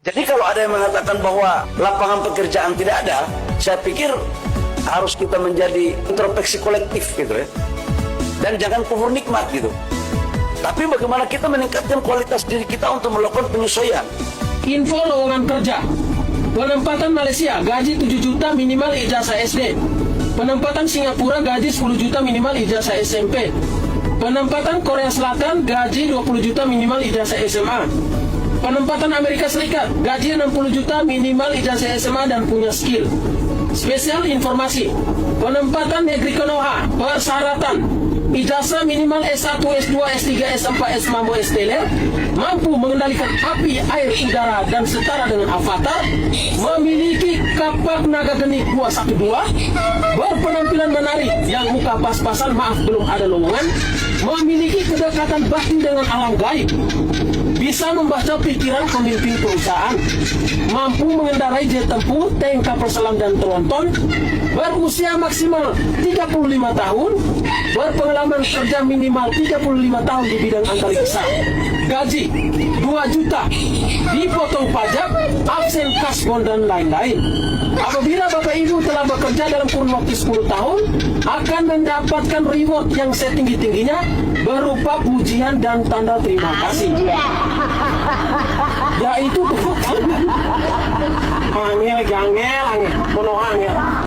Jadi kalau ada yang mengatakan bahwa lapangan pekerjaan tidak ada, saya pikir harus kita menjadi introspeksi kolektif gitu ya. Dan jangan kufur nikmat gitu. Tapi bagaimana kita meningkatkan kualitas diri kita untuk melakukan penyesuaian. Info lowongan kerja. Penempatan Malaysia, gaji 7 juta minimal ijazah SD. Penempatan Singapura, gaji 10 juta minimal ijazah SMP. Penempatan Korea Selatan, gaji 20 juta minimal ijazah SMA. Penempatan Amerika Serikat, gaji 60 juta minimal ijazah SMA dan punya skill. Spesial informasi. Penempatan Negeri Konoha, persyaratan ijazah minimal S1, S2, S3, S4, S5, S-Teler, mampu mengendalikan api, air, udara, dan setara dengan avatar, memiliki kapak naga geni 212, berpenampilan menarik yang muka pas-pasan, maaf belum ada lowongan, memiliki kedekatan batin dengan alam gaib, bisa membaca pikiran pemimpin perusahaan, mampu mengendarai jet tempur, tank, kapal selam, dan tronton, berusia maksimal 35 tahun, berpengalaman kerja minimal 35 tahun di bidang antariksa, gaji 2 juta, dipotong pajak, absen kasbon, dan lain-lain. Apabila Bapak Ibu telah bekerja dalam kurun waktu 10 tahun, akan mendapatkan reward yang setinggi-tingginya berupa pujian dan tanda terima kasih. Ya itu tuh. Angel, angel, angel,